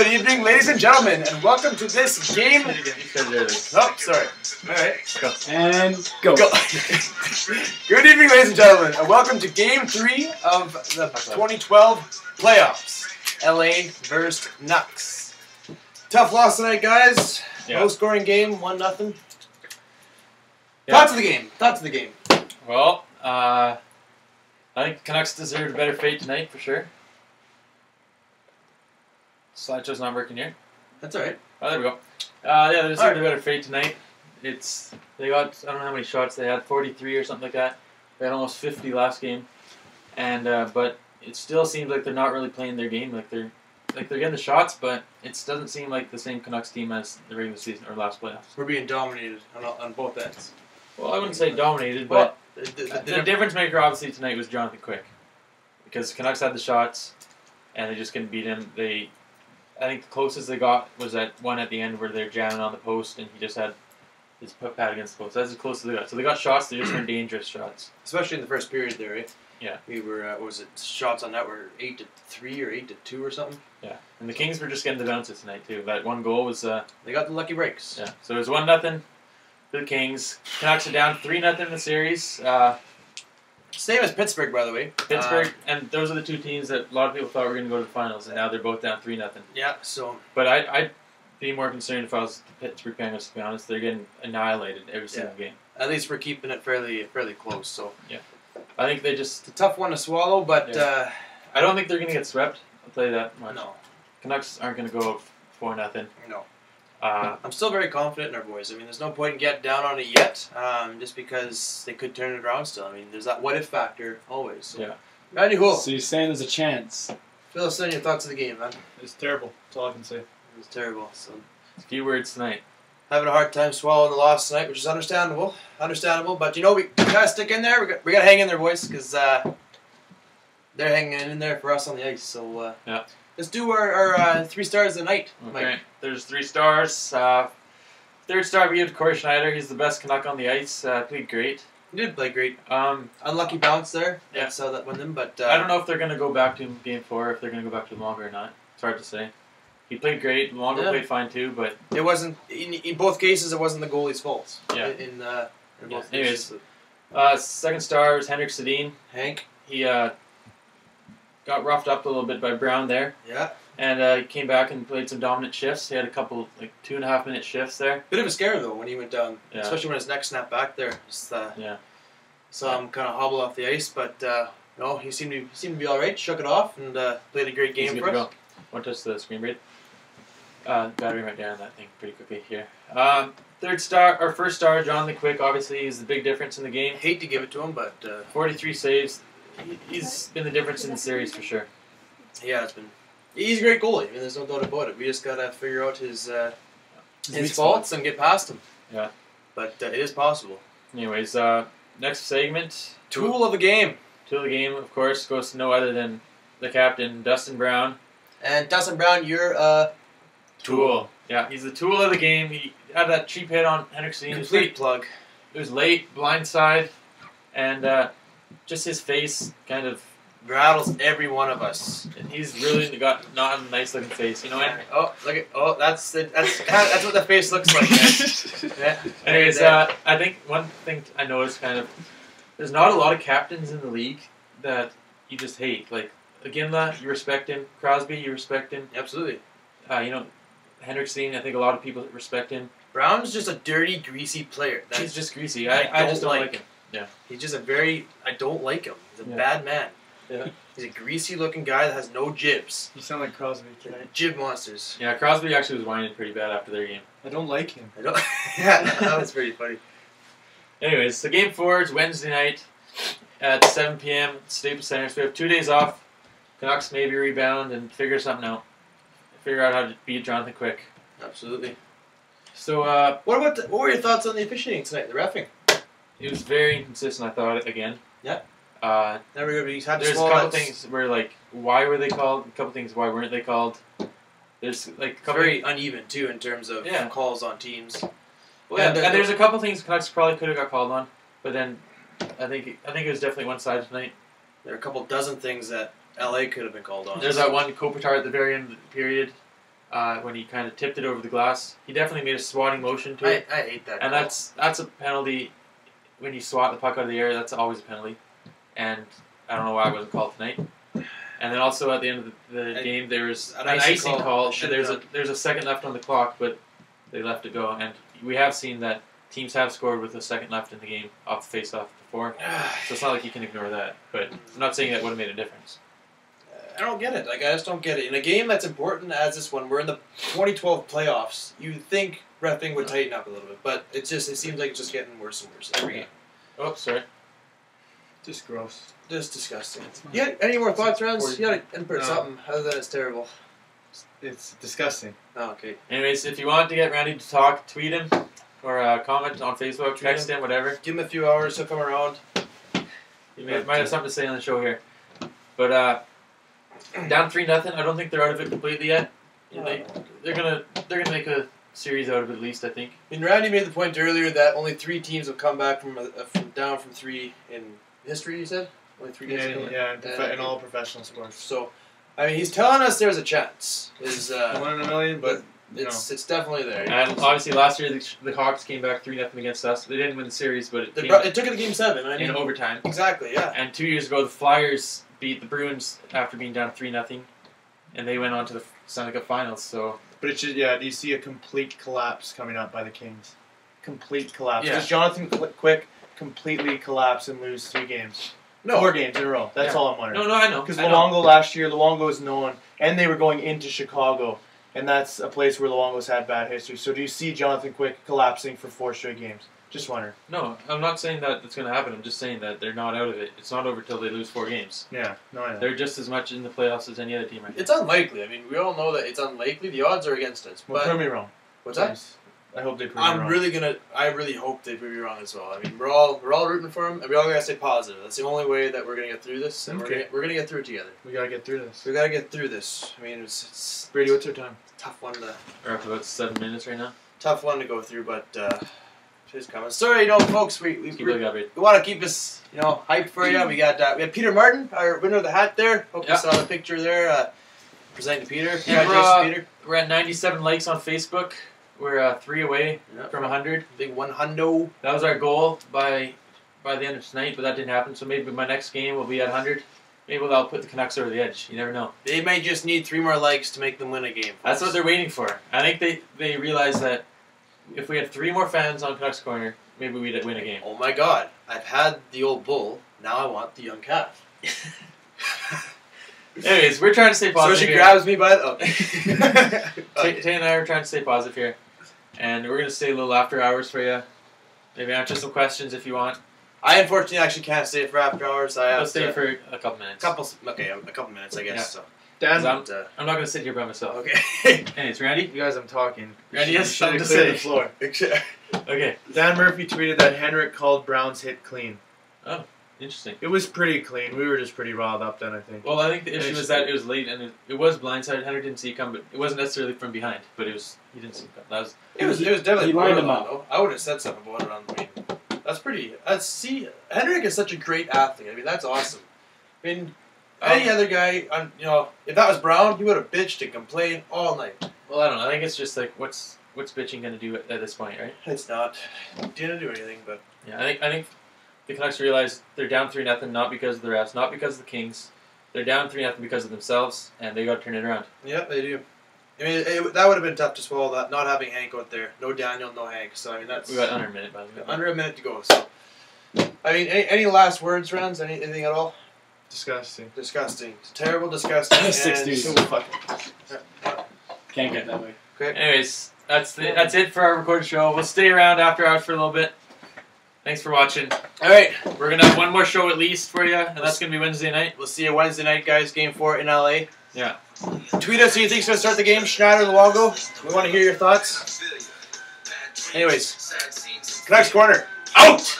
Good evening, ladies and gentlemen, and welcome to this game. Oh, sorry. All right, go. And go. Good evening, ladies and gentlemen, and welcome to Game 3 of the 2012 playoffs. LA versus Canucks. Tough loss tonight, guys. Yeah. Low scoring game, 1-0. Yeah. Thoughts of the game. Well, I think Canucks deserved a better fate tonight for sure. Slideshow's not working here. That's all right. Oh, there we go. Yeah, they deserved a better fate tonight. They got, I don't know how many shots they had, 43 or something like that. They had almost 50 last game, and but it still seems like they're not really playing their game. Like they're getting the shots, but it doesn't seem like the same Canucks team as the regular season or last playoffs. We're being dominated on both ends. Well, I wouldn't say dominated, Well, but the difference maker obviously tonight was Jonathan Quick, because Canucks had the shots, and they just couldn't beat him. I think the closest they got was that one at the end where they're jamming on the post, and he just had his pad against the post. That's as close as they got. So they got shots, they just weren't dangerous shots. Especially in the first period there, right? Yeah. We were, what was it, shots on that were 8-3 or 8-2 or something? Yeah. And the Kings were just getting the bounces tonight, too. That one goal was... they got the lucky breaks. Yeah. So it was 1-0 for the Kings. Canucks are down 3-0 in the series. Same as Pittsburgh, by the way. Pittsburgh, and those are the two teams that a lot of people thought were going to go to the finals, and now they're both down 3-0. Yeah, so... But I'd be more concerned if I was the Pittsburgh Penguins, to be honest. They're getting annihilated every single game. At least we're keeping it fairly close, so... Yeah. I think they just... It's a tough one to swallow, but... Yeah. I don't think they're going to get swept. I'll tell you that much. No. Canucks aren't going to go 4-0. No. I'm still very confident in our boys. I mean, there's no point in getting down on it yet, just because they could turn it around still. I mean, there's that what-if factor always. So. Yeah. Randy Hool. So you're saying there's a chance? Fill us in your thoughts of the game, man. It's terrible. That's all I can say. It was terrible. So a few words tonight. Having a hard time swallowing the loss tonight, which is understandable. But, you know, we gotta stick in there. We gotta hang in there, boys, because they're hanging in there for us on the ice. So, yeah. Let's do our 3 stars of the night, Okay. Mike. There's 3 stars. Third star we give Corey Schneider. He's the best Canuck on the ice. Played great. He did play great. Unlucky bounce there. Yeah. That's that won them, but... I don't know if they're going to go back to Game 4, if they're going to go back to Longer or not. It's hard to say. He played great. Longer played fine too, but... It wasn't... In both cases, it wasn't the goalie's fault. Yeah. In both cases. Anyways. Second star was Henrik Sedin. Hank. He got roughed up a little bit by Brown there. Yeah. And he came back and played some dominant shifts. He had a couple, 2.5-minute shifts there. Bit of a scare, though, when he went down. Yeah. Especially when his neck snapped back there. Just, yeah. Saw him kind of hobble off the ice, but no, he seemed to be all right. Shook it off and played a great game for us. Want to touch the screen read? Battery went down that thing pretty quickly here. First star, Jonathan Quick. Obviously, he's the big difference in the game. Hate to give it to him, but 43 saves. He's been the difference in the series for sure. Yeah, he's a great goalie. I mean, there's no doubt about it. We just gotta figure out his faults faults and get past him. Yeah, but it is possible. Anyways, next segment. Tool of the game. Tool of the game, of course, goes to no other than the captain, Dustin Brown. And Dustin Brown, you're a tool. Yeah, he's the tool of the game. He had that cheap hit on Henrik Sedin. Complete plug. It was late, blindside, and just his face kind of rattles every one of us. He's really got not a nice looking face, you know. Oh, look at that's what the face looks like. Yeah. Anyways, I think one thing I noticed there's not a lot of captains in the league that you just hate. Like Iginla, you respect him. Crosby, you respect him. Absolutely. Henrik Sedin, I think a lot of people respect him. Brown's just a dirty, greasy player. He's just greasy. I just don't like him. Yeah. He's just I don't like him. He's a bad man. Yeah. He's a greasy-looking guy that has no jibs. You sound like Crosby tonight. Jib monsters. Yeah, Crosby actually was whining pretty bad after their game. I don't like him. Yeah, that was pretty funny. Anyways, the Game 4 is Wednesday night at 7 p.m. at Staples Center. So we have 2 days off. Canucks maybe rebound and figure something out. Figure out how to beat Jonathan Quick. Absolutely. So, what were your thoughts on the officiating tonight, the reffing? It was very inconsistent, I thought, again. Yeah. There's a couple things where, why were they called? A couple things, why weren't they called? There's, a couple very uneven, too, in terms of calls on teams. Well, and there's a couple things Canucks probably could have got called on, but then I think it was definitely one-sided tonight. There are a couple dozen things that LA could have been called on. There's that one Kopitar at the very end of the period. when he kind of tipped it over the glass. He definitely made a swatting motion to it. I hate that. And call. that's a penalty. When you swat the puck out of the air, that's always a penalty. And I don't know why it wasn't called tonight. And then also at the end of the game, there was an icing call. And there's a second left on the clock, but they left it go. And we have seen that teams have scored with a second left in the game off the face-off before. So it's not like you can ignore that. But I'm not saying that would have made a difference. I don't get it. Like, I just don't get it. In a game that's important as this one, we're in the 2012 playoffs. You'd think reffing would tighten up a little bit, but it seems like it's just getting worse and worse every game. Oh, sorry. Just gross. Just disgusting. You got any more thoughts, Rans? You got to input something other than it's terrible. It's disgusting. Oh, okay. Anyways, if you want to get Randy to talk, tweet him or comment on Facebook, text him, whatever. Give him a few hours, he'll come around. You might have something to say on the show here. But down 3-0. I don't think they're out of it completely yet. They're gonna make a series out of it at least. I think. I mean, Randy made the point earlier that only 3 teams have come back from down from 3 in history. You said only 3 games. In all professional sports. So, I mean, he's telling us there's a chance. Is 1 in a million, but it's definitely there. And obviously, last year the Hawks came back 3-0 against us. They didn't win the series, but it took it to Game 7. I mean, in overtime. Exactly. Yeah. And 2 years ago, the Flyers beat the Bruins after being down 3-0, and they went on to the Stanley Cup Finals. So, but it's just, do you see a complete collapse coming up by the Kings? Complete collapse. Yeah. Does Jonathan Quick completely collapse and lose 3 games? No. 4 games in a row. That's all I'm wondering. No, I know. Because Luongo last year, Luongo is known, and they were going into Chicago, and that's a place where Luongo's had bad history. So do you see Jonathan Quick collapsing for 4 straight games? Just wondering. No, I'm not saying that it's going to happen. I'm just saying that they're not out of it. It's not over till they lose 4 games. Yeah, no, I know. They're just as much in the playoffs as any other team right now. It's unlikely. I mean, we all know that it's unlikely. The odds are against us. Well, But prove me wrong. what's that? I hope they prove me wrong. I really hope they prove you wrong as well. I mean, we're all rooting for them, and we all gotta stay positive. That's the only way that we're gonna get through this, and we're gonna get through it together. We gotta get through this. We gotta get through this. I mean, it's Brady, what's your time? a tough one to We're up to about 7 minutes right now. go through, but she's coming. Sorry, folks, we want to keep us hyped for you. We had Peter Martin, our winner of the hat there. Hope you saw the picture there. Presenting to Peter. Congratulations, Peter. We're at 97 likes on Facebook. We're 3 away from 100. Big 100. That was our goal by the end of tonight, but that didn't happen. So maybe my next game will be at 100. Maybe that'll put the Canucks over the edge. You never know. They may just need 3 more likes to make them win a game. Folks. That's what they're waiting for. I think they realize that if we had 3 more fans on Canucks Corner, maybe we'd win a game. Oh my God! I've had the old bull. Now I want the young calf. Anyways, we're trying to stay positive. So she grabs me by the. Tay and I are trying to stay positive here, and we're gonna stay a little after hours for you. Maybe answer some questions if you want. I unfortunately actually can't stay for after hours. I'll stay for a couple minutes. A couple minutes, I guess. Yeah. So. Dan, I'm not gonna sit here by myself. Okay. Anyways, Randy. you guys, I'm talking. Randy has something to clear say. the floor. Okay. Dan Murphy tweeted that Henrik called Brown's hit clean. Oh, interesting. It was pretty clean. We were just pretty riled up then, I think. Well, I think the issue was that it was late and it was blindsided. Henrik didn't see it come, but it wasn't necessarily from behind. But he didn't see it come. It was definitely. He lined him up. Though. I would have said something about it on the meeting. Henrik is such a great athlete. I mean, that's awesome. I mean, any other guy, if that was Brown, he would have bitched and complained all night. Well, I don't know. I think it's just like what's bitching gonna do at this point, right? It's not. Didn't do anything, but yeah, I think the Canucks realize they're down 3-0, not because of the refs, not because of the Kings. They're down 3-0 because of themselves, and they got to turn it around. Yep, they do. I mean, that would have been tough to swallow. That not having Hank out there, no Daniel, no Hank. So I mean, that's we got under a minute, by the way. Under a minute to go. So, I mean, any last words, Rans? Anything at all? Disgusting. Disgusting. It's terrible, disgusting. 60s. Can't get that way. Okay. Anyways, that's it for our recorded show. We'll stay around after hours for a little bit. Thanks for watching. All right. We're going to have one more show at least for you, and that's going to be Wednesday night. We'll see you Wednesday night, guys. Game 4 in LA. Yeah. Tweet us who you think's going to start the game, Schneider or Luongo. We want to hear your thoughts. Anyways, Canucks Corner, out!